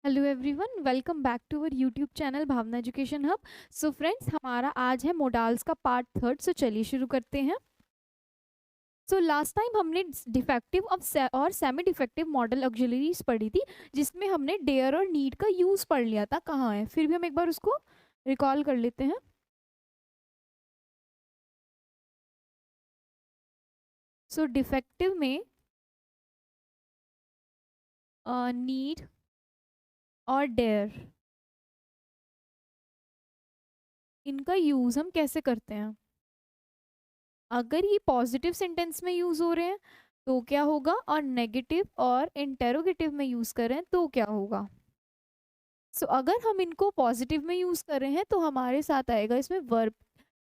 Hello everyone, welcome back to our YouTube channel Bhavna education hub. So friends, हमारा आज है modals का part third. सो चलिए शुरू करते हैं। सो लास्ट टाइम हमने डिफेक्टिव और सेमी डिफेक्टिव मॉडल ऑक्सिलरीज पढ़ी थी, जिसमें हमने डेयर और नीड का यूज पढ़ लिया था। कहाँ है, फिर भी हम एक बार उसको रिकॉल कर लेते हैं। सो डिफेक्टिव में नीड और डेयर, इनका यूज हम कैसे करते हैं। अगर ये पॉजिटिव सेंटेंस में यूज हो रहे हैं तो क्या होगा, और नेगेटिव और इंटेरोगेटिव में यूज करें तो क्या होगा। अगर हम इनको पॉजिटिव में यूज कर रहे हैं तो हमारे साथ आएगा इसमें वर्ब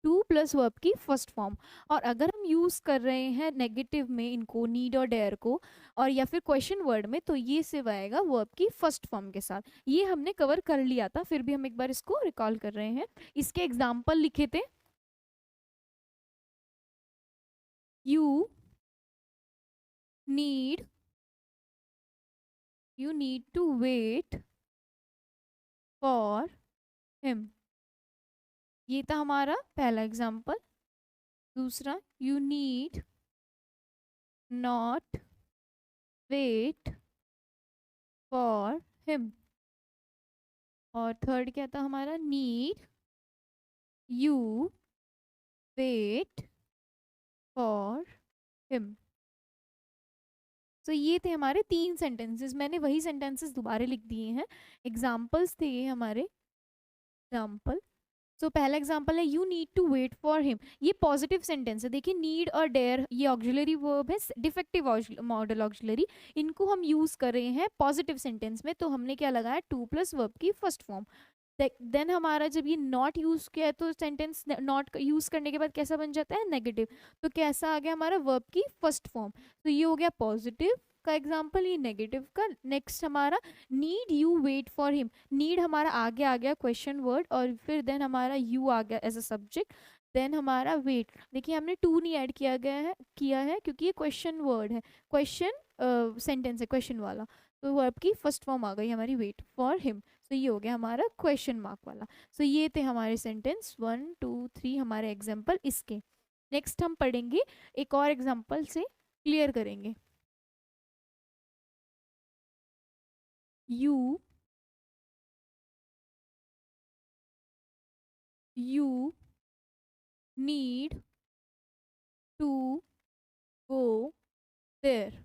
टू प्लस वर्ब की फर्स्ट फॉर्म। और अगर हम यूज कर रहे हैं नेगेटिव में इनको, नीड और डेयर को, और या फिर क्वेश्चन वर्ड में, तो ये सिर्फ आएगा वर्ब की फर्स्ट फॉर्म के साथ। ये हमने कवर कर लिया था, फिर भी हम एक बार इसको रिकॉल कर रहे हैं। इसके एग्जाम्पल लिखे थे। You need you need to wait for him. ये था हमारा पहला एग्जाम्पल। दूसरा, you need not wait for him. और थर्ड क्या था हमारा, need you wait for him. तो ये थे हमारे तीन सेंटेंसेस। मैंने वही सेंटेंसेस दोबारा लिख दिए हैं, एग्जाम्पल्स थे ये हमारे एग्जाम्पल। सो पहला एग्जांपल है, you need to wait for him. ये पॉजिटिव सेंटेंस है। देखिए, नीड और डेयर ये ऑक्सिलरी वर्ब है, डिफेक्टिव मॉडल ऑक्सिलरी। इनको हम यूज कर रहे हैं पॉजिटिव सेंटेंस में, तो हमने क्या लगाया, टू प्लस वर्ब की फर्स्ट फॉर्म। देन हमारा जब ये नॉट यूज किया है तो सेंटेंस नॉट यूज करने के बाद कैसा बन जाता है, नेगेटिव। तो कैसा आ गया हमारा, वर्ब की फर्स्ट फॉर्म। तो ये हो गया पॉजिटिव का एग्जाम्पल, ये नेगेटिव का। नेक्स्ट हमारा, need you wait for him. Need हमारा आगे आ गया क्वेश्चन वर्ड, और फिर देन हमारा यू आ गया एज अ सब्जेक्ट। देन हमारा वेट, देखिए हमने टू नहीं ऐड किया है क्योंकि ये क्वेश्चन वर्ड है, क्वेश्चन सेंटेंस है क्वेश्चन वाला। तो वर्ब की फर्स्ट फॉर्म आ गई हमारी, वेट फॉर हिम। तो ये हो गया हमारा क्वेश्चन मार्क वाला। ये थे हमारे सेंटेंस 1 2 3 हमारे एग्जाम्पल इसके। नेक्स्ट हम पढ़ेंगे, एक और एग्जाम्पल से क्लियर करेंगे। You you need to go there.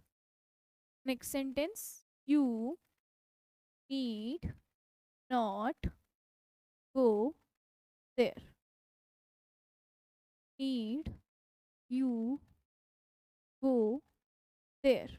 Next sentence, you need not go there. Need you go there.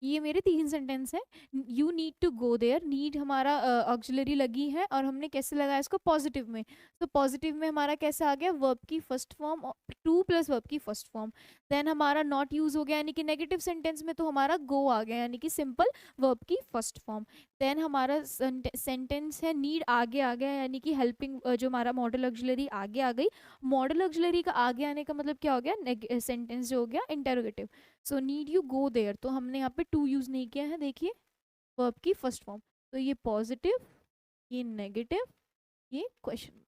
ये मेरे तीन सेंटेंस हैं। You need to go there, need हमारा ऑक्सिलरी लगी है, और हमने कैसे लगाया इसको, पॉजिटिव में। तो पॉजिटिव में हमारा कैसा आ गया, वर्ब की first form, to plus verb की फर्स्ट फॉर्म। देन हमारा नॉट यूज हो गया, यानी कि नेगेटिव सेंटेंस में तो हमारा गो आ गया, यानी कि सिंपल वर्ब की फर्स्ट फॉर्म। देन हमारा सेंटेंस है, नीड आगे आ गया, यानी कि हेल्पिंग, जो हमारा मॉडल ऑक्सिलरी आगे आ गई। मॉडल ऑक्सिलरी का आगे आने का मतलब क्या हो गया, सेंटेंस जो हो गया interrogative. So need you go there, तो हमने यहाँ पे टू यूज नहीं किया है, देखिए वर्ब की फर्स्ट फॉर्म। तो ये पॉजिटिव, ये नेगेटिव, ये क्वेश्चन।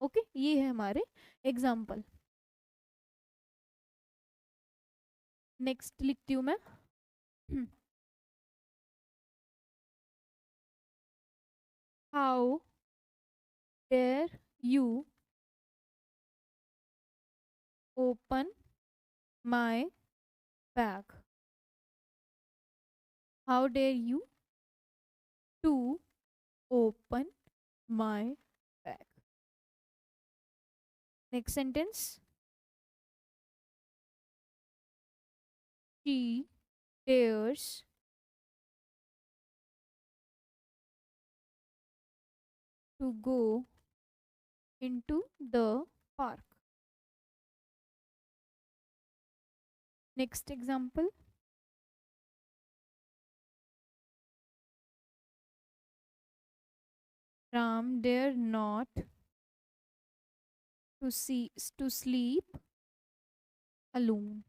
ओके, ये है हमारे एग्जाम्पल। नेक्स्ट लिखती हूँ मैं। How dare you open my bag. How dare you to open my bag. Next sentence, she dares to go into the park. Next example, Ram dare not to sleep alone.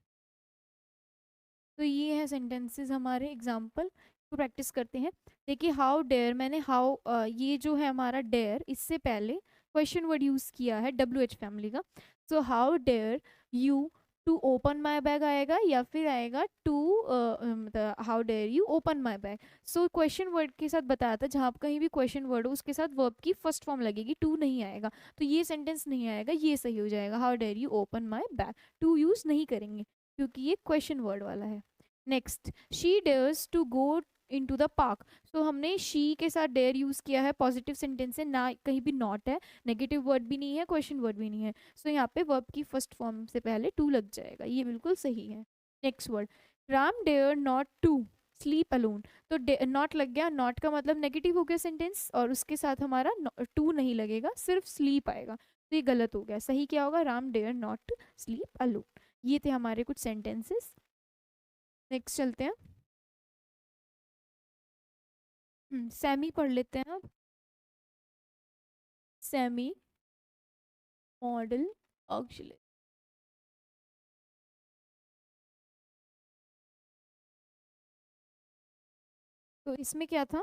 तो ये है sentences हमारे example. तो practice करते हैं। देखिए how dare, मैंने how ये जो है हमारा डेयर, इससे पहले क्वेश्चन वर्ड यूज किया है WH फैमिली का। So how dare you to open my bag आएगा, या फिर आएगा टू, मतलब how dare you open my bag. So question word के साथ बताया था, जहाँ कहीं भी क्वेश्चन वर्ड हो उसके साथ वर्ब की फर्स्ट फॉर्म लगेगी, टू नहीं आएगा। तो ये सेंटेंस नहीं आएगा, ये सही हो जाएगा, how dare you open my bag. To use नहीं करेंगे क्योंकि ये क्वेश्चन वर्ड वाला है। Next, she dares to go into the park. So हमने शी के साथ डेयर यूज किया है, पॉजिटिव सेंटेंस है, ना कहीं भी नॉट है, नेगेटिव वर्ड भी नहीं है, क्वेश्चन वर्ड भी नहीं है। सो यहाँ पे वर्ब की फर्स्ट फॉर्म से पहले टू लग जाएगा, ये बिल्कुल सही है। Next word, Ram dare not to sleep alone. तो नॉट लग गया, नॉट का मतलब नेगेटिव हो गया सेंटेंस, और उसके साथ हमारा टू नहीं लगेगा, सिर्फ स्लीप आएगा, तो ये गलत हो गया। सही क्या होगा, Ram dare not sleep alone. ये थे हमारे कुछ सेंटेंसेस। नेक्स्ट चलते हैं। सेमी पढ़ लेते हैं अब। Semi modal auxiliary. तो इसमें क्या था,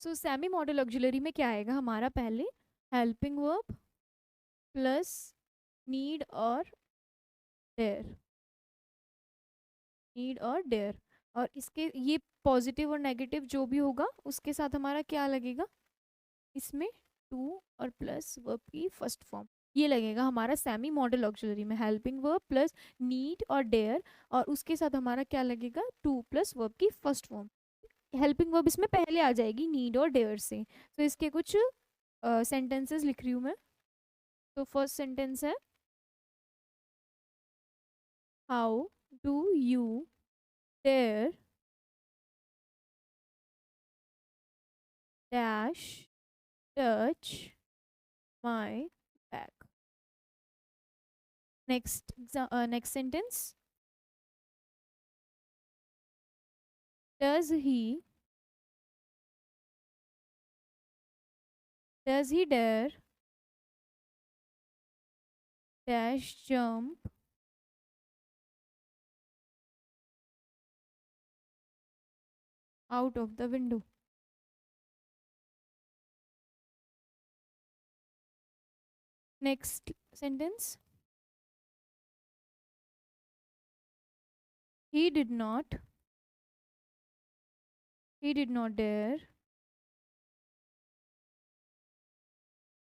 सो सेमी मॉडल ऑक्सिलरी में क्या आएगा हमारा, पहले हेल्पिंग वर्ब प्लस नीड और डेयर, नीड और डेयर, और इसके ये पॉजिटिव और नेगेटिव जो भी होगा उसके साथ हमारा क्या लगेगा, इसमें टू और प्लस वर्ब की फर्स्ट फॉर्म, ये लगेगा हमारा सेमी मॉडल ऑक्सिलरी में, हेल्पिंग वर्ब प्लस नीड और डेयर, और उसके साथ हमारा क्या लगेगा, टू प्लस वर्ब की फर्स्ट फॉर्म। हेल्पिंग वर्ब इसमें पहले आ जाएगी नीड और डेयर से। तो इसके कुछ सेंटेंसेस लिख रही हूँ मैं। तो फर्स्ट सेंटेंस है, how do you dare dash touch my bag. Next, next sentence, does he, does he dare dash jump out of the window. Next sentence, he did not, he did not dare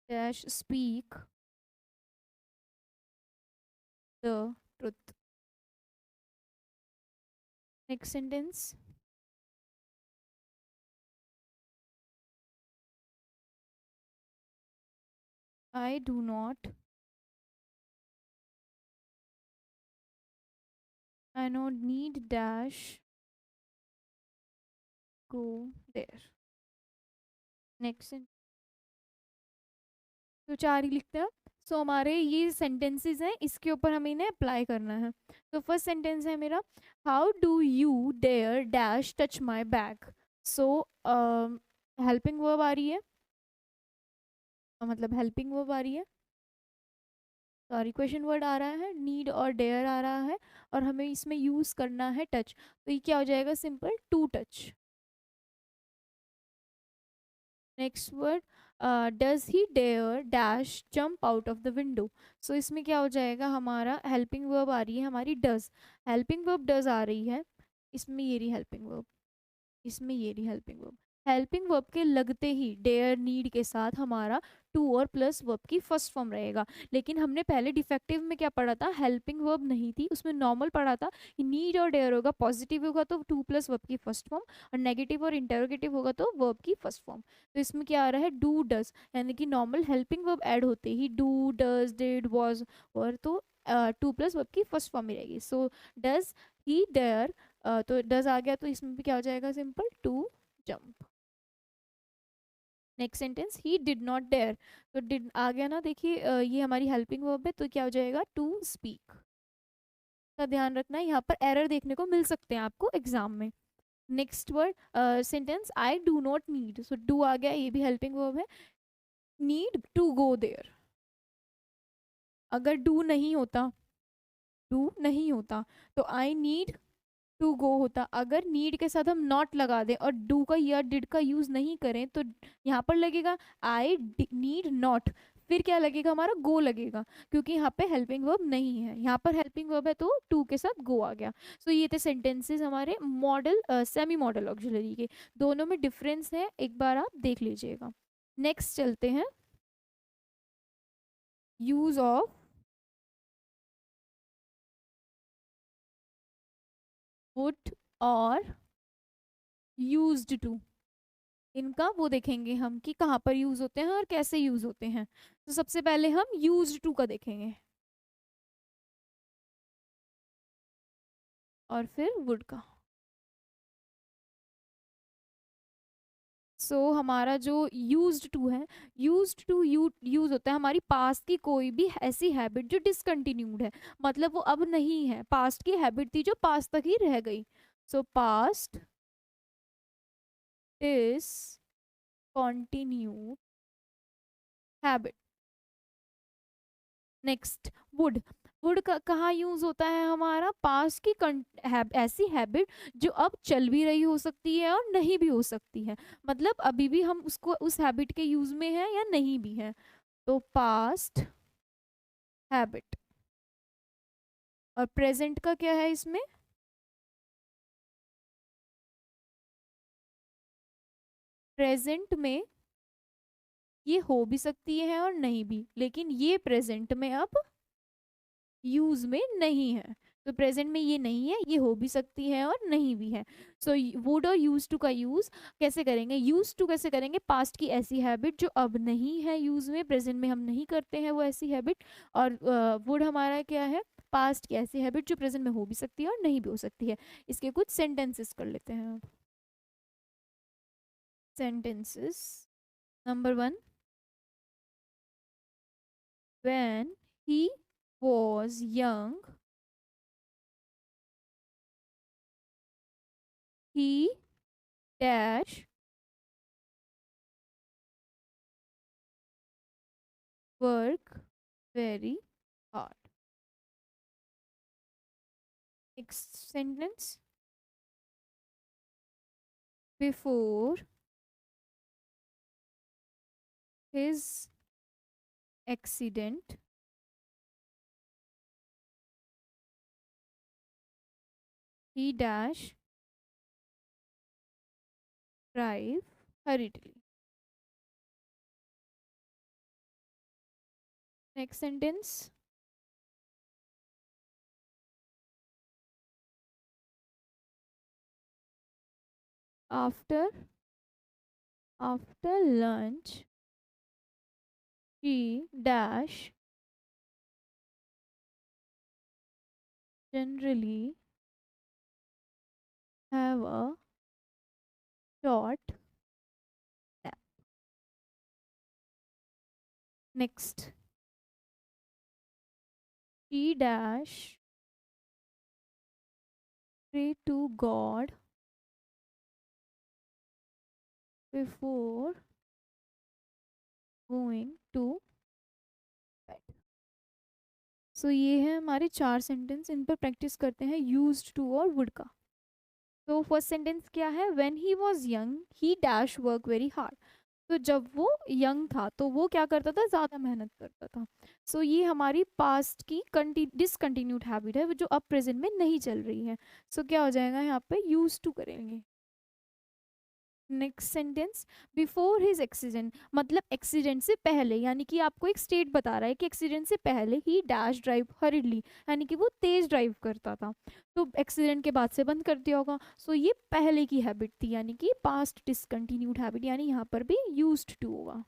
dash speak the truth। Next sentence, I do not, I no need dash go there। Next, तो चार ही लिखते हैं। सो हमारे ये sentences हैं, इसके ऊपर हमें इन्हें अप्लाई करना है। तो फर्स्ट सेंटेंस है मेरा, how do you dare dash touch my bag. So helping verb आ रही है, मतलब हेल्पिंग वर्ब आ रही है, सॉरी क्वेश्चन वर्ड आ रहा है, नीड और डेयर आ रहा है, और हमें इसमें यूज करना है टच। तो ये क्या हो जाएगा, simple to touch. Next word, does he dare dash jump out of the window. So इसमें क्या हो जाएगा, हमारा हेल्पिंग वर्ब आ रही है हमारी डज, हेल्पिंग वर्ब डज आ रही है, इसमें ये रही हेल्पिंग वर्ब, इसमें ये रही हेल्पिंग वर्ब। हेल्पिंग वर्ब के लगते ही डेयर नीड के साथ हमारा टू और प्लस वर्ब की फर्स्ट फॉर्म रहेगा। लेकिन हमने पहले डिफेक्टिव में क्या पढ़ा था, हेल्पिंग वर्ब नहीं थी, उसमें नॉर्मल पढ़ा था कि नीड और डेयर होगा, पॉजिटिव होगा तो टू प्लस वर्ब की फर्स्ट फॉर्म, और नेगेटिव और इंटेरोगेटिव होगा तो वर्ब की फर्स्ट फॉर्म। तो इसमें क्या आ रहा है, डू डज, यानी कि नॉर्मल हेल्पिंग वर्ब ऐड होते ही डू डज डिड वॉज, और तो टू प्लस वर्ब की फर्स्ट फॉर्म ही रहेगी। सो डज ही डेयर, तो डज आ गया, तो इसमें भी क्या हो जाएगा, simple to jump. Next sentence, he did not dare, तो डिड आ गया ना, देखिए ये हमारी हेल्पिंग वर्ब है, तो क्या हो जाएगा, टू स्पीक। का ध्यान रखना है, यहाँ पर एरर देखने को मिल सकते हैं आपको एग्जाम में। Next word sentence, I do not need, so do आ गया, ये भी हेल्पिंग वर्ब है, नीड टू गो देयर। अगर डू नहीं होता, डू नहीं होता, तो आई नीड टू गो होता, अगर नीड के साथ हम नॉट लगा दें और डू का या डिड का यूज नहीं करें तो यहाँ पर लगेगा आई नीड नॉट, फिर क्या लगेगा हमारा गो लगेगा, क्योंकि यहाँ पे हेल्पिंग वर्ब नहीं है, यहाँ पर हेल्पिंग वर्ब है तो टू के साथ गो आ गया। सो ये थे सेंटेंसेस हमारे मॉडल सेमी मॉडल ऑक्सिलरी के, दोनों में डिफरेंस है, एक बार आप देख लीजिएगा। नेक्स्ट चलते हैं, यूज ऑफ वुड और यूज्ड टू, इनका वो देखेंगे हम कि कहाँ पर यूज होते हैं और कैसे यूज होते हैं। तो सबसे पहले हम यूज्ड टू का देखेंगे और फिर वुड का। हमारा जो यूज्ड टू है, यूज्ड टू यूज होता है हमारी पास्ट की कोई भी ऐसी हैबिट जो डिसकंटिन्यूड है, मतलब वो अब नहीं है, पास्ट की हैबिट थी जो पास्ट तक ही रह गई। सो past is continued habit. Next would, would का कहाँ यूज होता है, हमारा पास्ट की ऐसी हैबिट जो अब चल भी रही हो सकती है और नहीं भी हो सकती है, मतलब अभी भी हम उसको उस हैबिट के यूज में है या नहीं भी है, तो पास्ट हैबिट। और प्रेजेंट का क्या है इसमें, प्रेजेंट में ये हो भी सकती है और नहीं भी, लेकिन ये प्रेजेंट में अब यूज में नहीं है, तो प्रेजेंट में ये नहीं है, ये हो भी सकती है और नहीं भी है। सो वुड और यूज टू का यूज कैसे करेंगे, यूज टू कैसे करेंगे, पास्ट की ऐसी हैबिट जो अब नहीं है यूज में, प्रेजेंट में हम नहीं करते हैं वो ऐसी हैबिट, और वुड हमारा क्या है, पास्ट की ऐसी हैबिट जो प्रेजेंट में हो भी सकती है और नहीं भी हो सकती है। इसके कुछ सेंटेंसेस कर लेते हैं अब। Sentences number one, when he was young he dash work very hard। Next sentence, before his accident he dash drive hurriedly। Next sentence, after lunch he dash generally have a short nap। Next, she dash pray to God before going to bed। सो ये है हमारे चार sentence, इन पर practice करते हैं used to और would का। तो फर्स्ट सेंटेंस क्या है, when he was young he dash work very hard, तो जब वो यंग था तो वो क्या करता था, ज़्यादा मेहनत करता था। ये हमारी पास्ट की डिसकंटिन्यूड हैबिट है जो अब प्रेजेंट में नहीं चल रही है। क्या हो जाएगा यहाँ पे, यूज टू करेंगे। Next sentence, before his accident, मतलब एक्सीडेंट से पहले, यानी कि आपको एक स्टेट बता रहा है कि एक्सीडेंट से पहले ही डैश ड्राइव हरिडली, यानी कि वो तेज ड्राइव करता था, तो एक्सीडेंट के बाद से बंद कर दिया होगा। ये पहले की हैबिट थी, यानी कि पास्ट डिसकंटिन्यूड हैबिट, यानी यहाँ पर भी यूज्ड टू होगा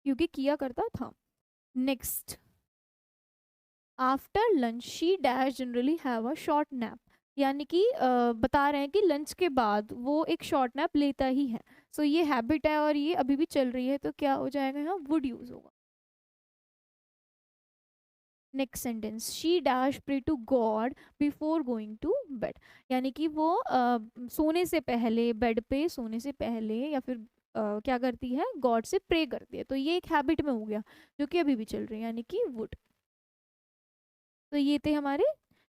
क्योंकि किया करता था। Next, after lunch she dash generally have a short nap, यानी कि बता रहे हैं कि लंच के बाद वो एक शॉर्ट नैप लेता ही है। ये हैबिट है और ये अभी भी चल रही है, तो क्या हो जाएगा यहाँ, वुड यूज होगा। Next sentence, she dash pray to God before going to bed, यानी कि वो सोने से पहले, बेड पे सोने से पहले या फिर क्या करती है, गॉड से प्रे करती है, तो ये एक हैबिट में हो गया जो कि अभी भी चल रही है, यानी कि वुड। तो ये थे हमारे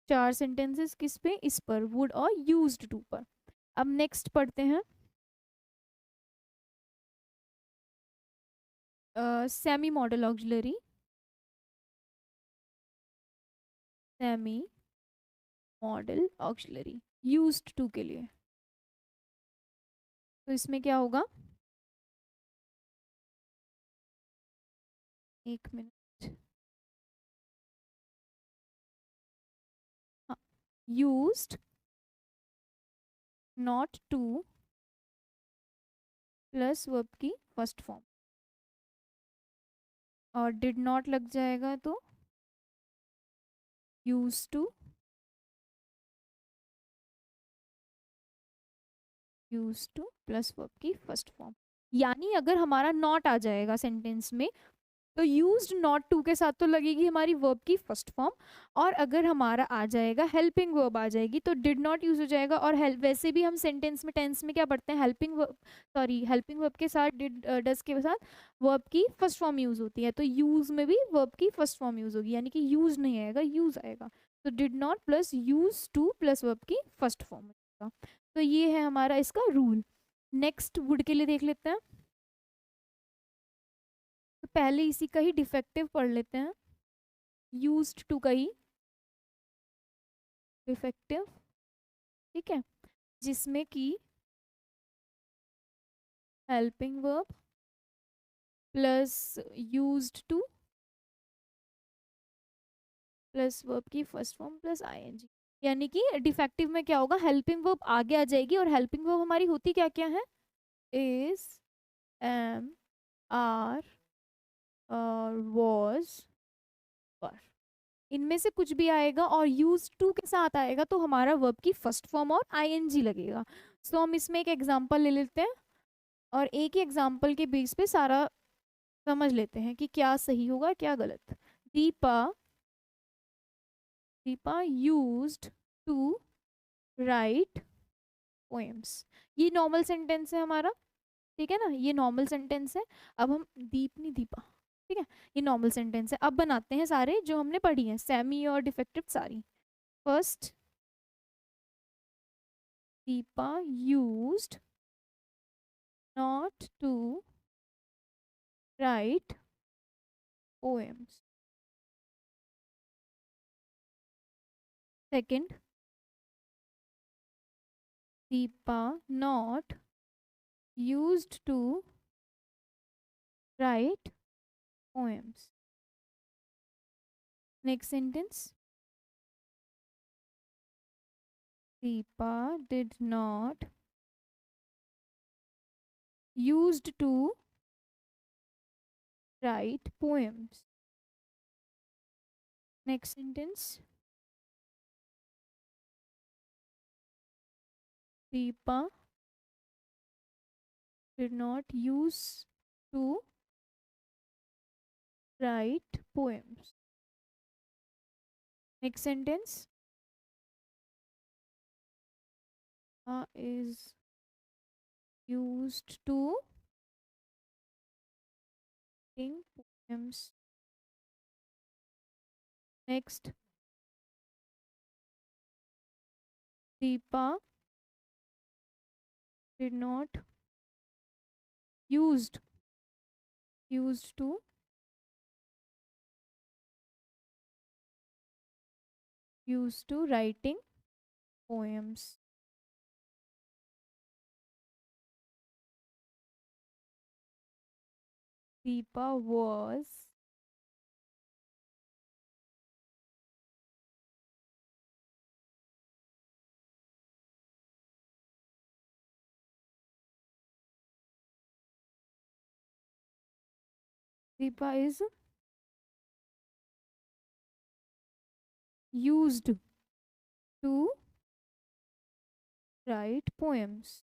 4 सेंटेंसेस किस पे, इस पर, वुड और यूज्ड टू पर। अब नेक्स्ट पढ़ते हैं semi modal auxiliary. Semi modal auxiliary used to के लिए, तो इसमें क्या होगा, एक मिनट, हाँ, used not to plus verb की फर्स्ट फॉर्म, और डिड नॉट लग जाएगा तो use to, use to plus verb की फर्स्ट फॉर्म। यानी अगर हमारा नॉट आ जाएगा सेंटेंस में तो यूज्ड नॉट टू के साथ तो लगेगी हमारी वर्ब की फर्स्ट फॉर्म, और अगर हमारा आ जाएगा हेल्पिंग वर्ब आ जाएगी तो डिड नॉट यूज हो जाएगा। और हेल्प, वैसे भी हम सेंटेंस में टेंस में क्या पढ़ते हैं, helping verb, sorry helping verb के साथ डिड डज के साथ वर्ब की फर्स्ट फॉर्म यूज होती है, तो यूज में भी वर्ब की फर्स्ट फॉर्म यूज होगी, यानी कि यूज नहीं आएगा, यूज आएगा। तो did not plus use to plus verb की फर्स्ट फॉर्म आएगा। तो ये है हमारा इसका रूल। नेक्स्ट वुड के लिए देख लेते हैं। तो पहले इसी का ही डिफेक्टिव पढ़ लेते हैं, यूज्ड टू का ही डिफेक्टिव, ठीक है, जिसमें कि helping verb plus used to plus verb की फर्स्ट फॉर्म प्लस आईएनजी। यानी कि डिफेक्टिव में क्या होगा, हेल्पिंग वर्ब आगे आ जाएगी, और हेल्पिंग वर्ब हमारी होती क्या क्या है, इज, एम, आर और वॉज, पर, इनमें से कुछ भी आएगा और यूज टू के साथ आएगा तो हमारा वर्ब की फर्स्ट फॉर्म और आईएनजी लगेगा। सो हम इसमें एक एग्जांपल ले लेते हैं और एक ही एग्जांपल के बेस पे सारा समझ लेते हैं कि क्या सही होगा क्या गलत। Deepa, Deepa used to write poems, ये नॉर्मल सेंटेंस है हमारा, ठीक है ना, ये नॉर्मल सेंटेंस है। अब हम दीप नहीं दीपा, ठीक है, ये नॉर्मल सेंटेंस है। अब बनाते हैं सारे जो हमने पढ़ी हैं, सेमी और डिफेक्टिव सारी। First, Deepa used not to write poems. Second, Deepa not used to write poems. Next sentence, Deepa did not used to write poems. Next sentence, Deepa did not use to write poems. Next sentence, is used to writing poems. Next, Deepa did not used to writing poems. Deepa was Deepa is used to write poems.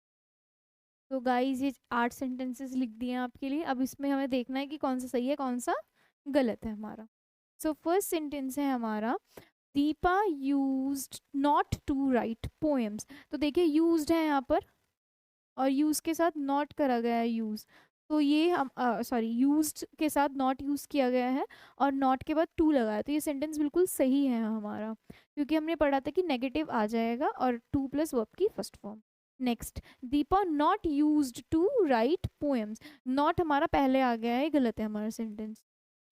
तो guys ये 8 sentences लिख दिए हैं आपके लिए। अब इसमें हमें देखना है कि कौन सा सही है कौन सा गलत है हमारा। सो फर्स्ट सेंटेंस है हमारा, Deepa used not to write poems. तो देखिए यूज्ड है यहाँ पर और यूज के साथ नॉट करा गया है यूज, तो ये हम सॉरी यूज्ड के साथ नॉट यूज किया गया है और नॉट के बाद टू लगाया, तो ये सेंटेंस बिल्कुल सही है हमारा, क्योंकि हमने पढ़ा था कि नेगेटिव आ जाएगा और टू प्लस वर्ब की first form. Next, Deepa not used to write poems. Not हमारा पहले आ गया है, गलत है हमारा सेंटेंस,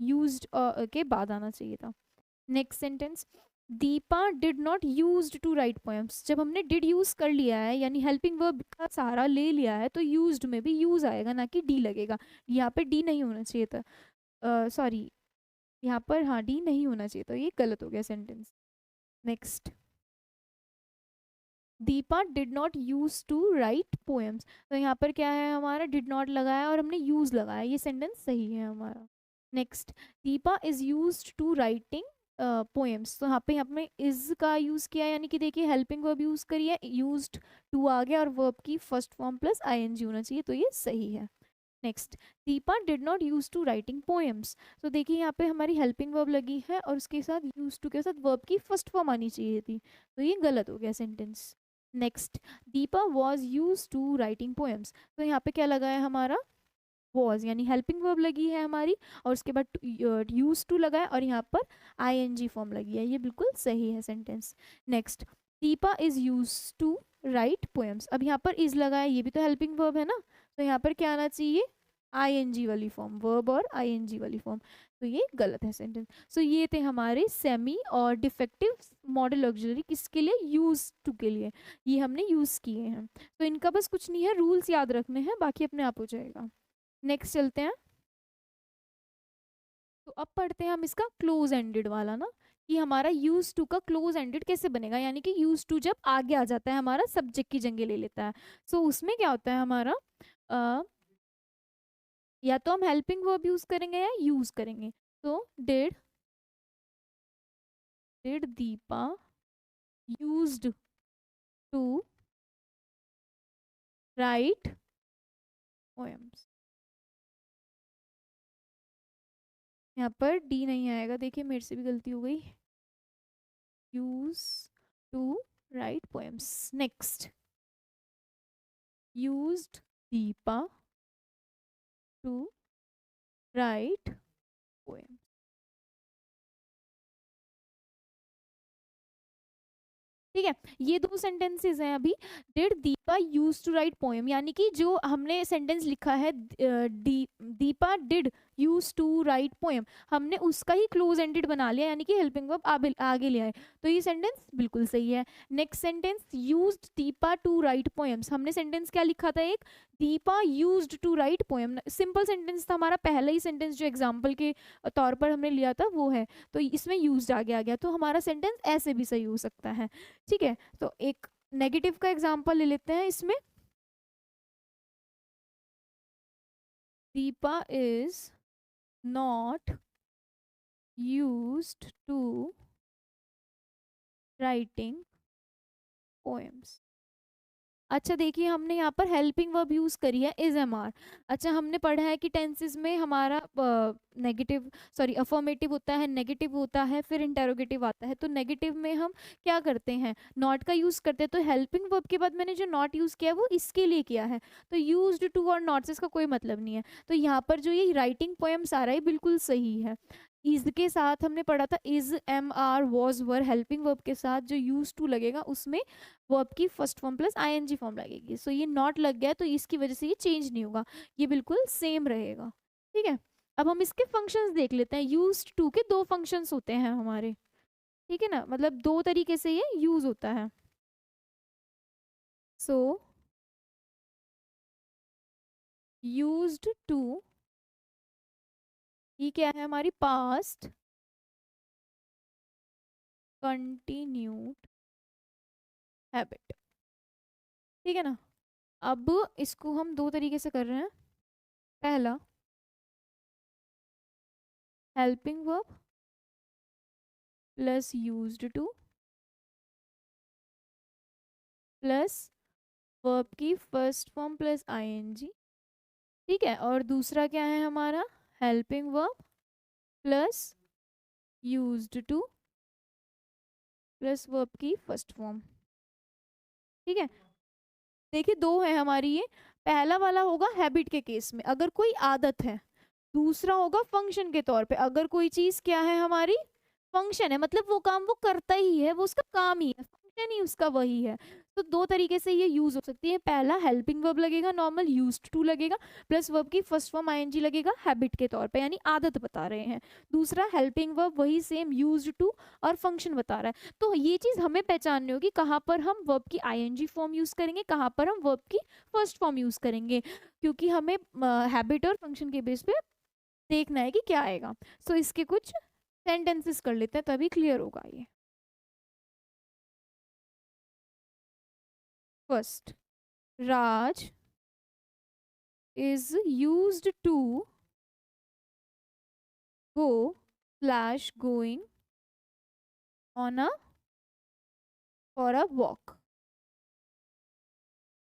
यूज्ड के बाद आना चाहिए था। Next sentence, Deepa did not used to write poems. जब हमने डिड यूज कर लिया है यानी हेल्पिंग वर्ब का सहारा ले लिया है तो यूज्ड में भी यूज आएगा, ना कि डी लगेगा। यहाँ पे डी नहीं होना चाहिए था, सॉरी यहाँ पर हाँ डी नहीं होना चाहिए, तो ये गलत हो गया sentence. Next, Deepa did not use to write poems. तो यहाँ पर क्या है हमारा, डिड नॉट लगाया और हमने यूज लगाया, ये सेंटेंस सही है हमारा। Next, Deepa is use to writing poems. तो यहाँ पे इज का यूज किया, यानी कि देखिए हेल्पिंग वर्ब यूज करी है, यूज्ड टू आ गया और वर्ब की फर्स्ट फॉर्म प्लस आईएनजी होना चाहिए, तो ये सही है। Next, Deepa did not use to writing poems. तो देखिए यहाँ पे हमारी हेल्पिंग वर्ब लगी है और उसके साथ यूज टू के साथ वर्ब की फर्स्ट फॉर्म आनी चाहिए थी, तो ये गलत हो गया sentence. Next, Deepa was use to writing poems. तो यहाँ पे क्या लगा है हमारा, वॉज यानी हेल्पिंग वर्ब लगी है हमारी और उसके बाद यूज टू लगा है और यहाँ पर आईएनजी फॉर्म लगी है, ये बिल्कुल सही है sentence. Next, Deepa is use to write poems. अब यहाँ पर इज लगा है, ये भी तो हेल्पिंग वर्ब है ना, तो यहाँ पर क्या आना चाहिए, आईएनजी वाली फॉर्म, वर्ब और आईएनजी वाली फॉर्म, तो ये गलत है सेंटेंस। सो ये थे हमारे सेमी और डिफेक्टिव मॉडल ऑक्सिलरी, किसके लिए, यूज टू के लिए, ये हमने यूज किए हैं। तो इनका बस कुछ नहीं है, रूल्स याद रखने हैं, बाकी अपने आप हो जाएगा। नेक्स्ट चलते हैं। तो अब पढ़ते हैं हम इसका क्लोज एंडेड वाला ना, कि हमारा यूज टू का क्लोज एंडेड कैसे बनेगा, यानी कि यूज टू जब आगे आ जाता है हमारा सब्जेक्ट की जगह ले लेता है। सो उसमें क्या होता है हमारा, अ, या तो हम हेल्पिंग वर्ब यूज करेंगे या यूज करेंगे। तो did Deepa used to write poems. यहाँ पर डी नहीं आएगा, देखिए मेरे से भी गलती हो गई, use to write poems. Next, used Deepa to write poem. ठीक है, ये दो सेंटेंसेस हैं अभी। Did Deepa use to write poem, यानी कि जो हमने सेंटेंस लिखा है Deepa did use to write poem, हमने उसका ही क्लोज एंडेड बना लिया, यानी कि हेल्पिंग वर्ब आगे ले आए, तो ये सेंटेंस बिल्कुल सही है। Next sentence, used Deepa to write poems, हमने सेंटेंस क्या लिखा था, एक Deepa used to write poem, simple sentence था हमारा, पहला ही सेंटेंस जो एग्जाम्पल के तौर पर हमने लिया था वो है, तो इसमें यूज्ड आगे आ गया, तो हमारा सेंटेंस ऐसे भी सही हो सकता है। ठीक है, तो एक नेगेटिव का एग्जांपल ले लेते हैं इसमें, Deepa is not used to writing poems. अच्छा देखिए, हमने यहाँ पर हेल्पिंग वर्ब यूज करी है इज एम आर। अच्छा, हमने पढ़ा है कि टेंसेस में हमारा नेगेटिव सॉरी अफर्मेटिव होता है, नेगेटिव होता है, फिर इंटेरोगेटिव आता है। तो नेगेटिव में हम क्या करते हैं, नॉट का यूज करते हैं। तो हेल्पिंग वर्ब के बाद मैंने जो नॉट यूज किया है वो इसके लिए किया है, तो यूज्ड टू और नॉट से इसका कोई मतलब नहीं है। तो यहाँ पर जो ये राइटिंग पोएम्स आ रहा है बिल्कुल सही है। इज के साथ हमने पढ़ा था is am are was were, helping verb के साथ जो यूज टू लगेगा उसमें वर्ब की first form plus ING form लगेगी। सो ये नॉट लग गया तो इसकी वजह से ये चेंज नहीं होगा, ये बिल्कुल सेम रहेगा। ठीक है, अब हम इसके फंक्शंस देख लेते हैं। यूज टू के दो फंक्शंस होते हैं हमारे, ठीक है ना, मतलब दो तरीके से ये यूज होता है। सो यूज्ड टू, ये क्या है हमारी पास्ट कंटिन्यूड हैबिट। ठीक है ना, अब इसको हम दो तरीके से कर रहे हैं। पहला, helping verb plus used to plus verb की फर्स्ट फॉर्म प्लस आईएनजी। ठीक है, और दूसरा क्या है हमारा, helping verb plus used to plus verb की फर्स्ट फॉर्म। ठीक है, देखिए दो है हमारी ये, पहला वाला होगा हैबिट के केस में, अगर कोई आदत है। दूसरा होगा फंक्शन के तौर पे, अगर कोई चीज क्या है हमारी, फंक्शन है, मतलब वो काम वो करता ही है, वो उसका काम ही है, फंक्शन ही उसका वही है। तो दो तरीके से ये यूज हो सकती है। पहला हेल्पिंग वर्ब लगेगा, नॉर्मल यूज्ड टू लगेगा, प्लस वर्ब की फर्स्ट फॉर्म आईएनजी लगेगा हैबिट के तौर पे, यानी आदत बता रहे हैं। दूसरा हेल्पिंग वर्ब वही सेम यूज्ड टू और फंक्शन बता रहा है। तो ये चीज हमें पहचाननी होगी, कहाँ पर हम वर्ब की आईएनजी फॉर्म यूज करेंगे, कहाँ पर हम वर्ब की फर्स्ट फॉर्म यूज करेंगे, क्योंकि हमें हैबिट और फंक्शन के बेस पे देखना है कि क्या आएगा। सो इसके कुछ सेंटेंसेस कर लेते हैं, तभी क्लियर होगा ये। First, Raj is used to go slash going on a for a walk.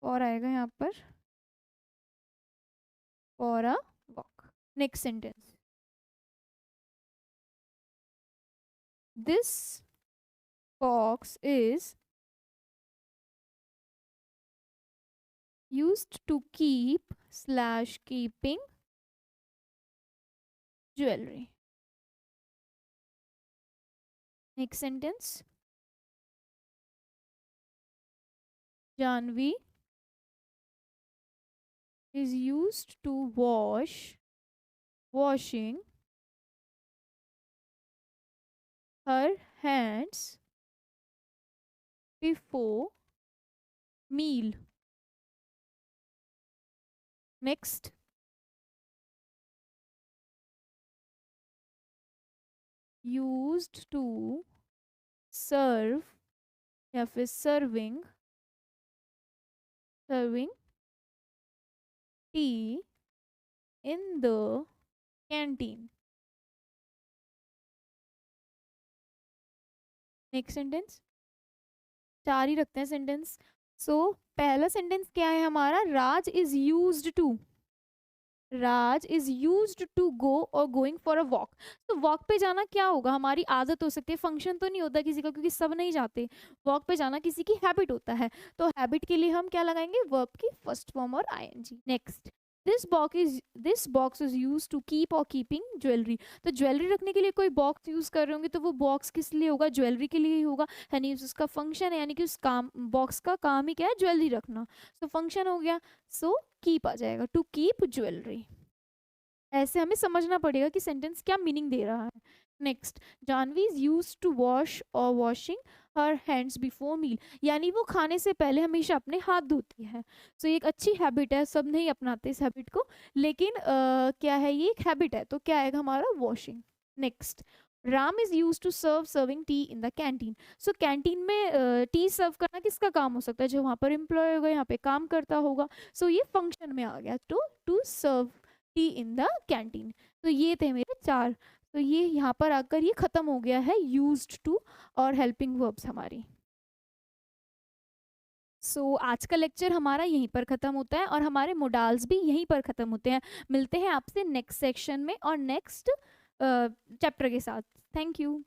और आएगा यहाँ पर for a walk. Next sentence, this box is used to keep slash keeping jewelry. Next sentence, Janvi is used to washing her hands before meal. Next, used to serve या फिर serving tea in the canteen. Next sentence, चार ही रखते हैं sentence. सो पहला sentence क्या है हमारा, Raj is used to, Raj is used to go और गोइंग फॉर अ वॉक। तो वॉक पे जाना क्या होगा, हमारी आदत हो सकती है, फंक्शन तो नहीं होता किसी का, क्योंकि सब नहीं जाते। वॉक पे जाना किसी की हैबिट होता है, तो हैबिट के लिए हम क्या लगाएंगे, वर्ब की फर्स्ट फॉर्म और ING. Next, this box is use to keep और कीपिंग ज्वेलरी। तो ज्वेलरी रखने के लिए कोई बॉक्स यूज कर रहे होंगे, तो वो बॉक्स किस लिए होगा, ज्वेलरी के लिए ही होगा, यानी उसका फंक्शन है, यानी कि उस काम बॉक्स का काम ही क्या है, ज्वेलरी रखना। सो फंक्शन हो गया, सो कीप आ जाएगा, टू कीप ज्वेलरी। ऐसे हमें समझना पड़ेगा कि सेंटेंस क्या मीनिंग दे रहा है। Next, Janvi is use to wash और washing her hands before meal, यानी वो खाने से पहले हमेशा अपने हाथ धोती है। सो ये एक अच्छी हैबिट है, सब नहीं अपनाते इस हैबिट को, लेकिन क्या है, ये एक हैबिट है, तो क्या आएगा हमारा, washing. Next, Ram is use to serving tea in the canteen. So canteen में टी सर्व करना किसका काम हो सकता है, जो वहाँ पर एम्प्लॉय होगा, यहाँ पे काम करता होगा। सो ये फंक्शन में आ गया, to serve tea in the canteen. तो ये थे मेरे चार। तो ये यहाँ पर आकर ये खत्म हो गया है यूज्ड टू और हेल्पिंग वर्ब्स हमारी। सो आज का लेक्चर हमारा यहीं पर ख़त्म होता है और हमारे मोडाल्स भी यहीं पर ख़त्म होते हैं। मिलते हैं आपसे नेक्स्ट सेक्शन में और नेक्स्ट चैप्टर के साथ। Thank you.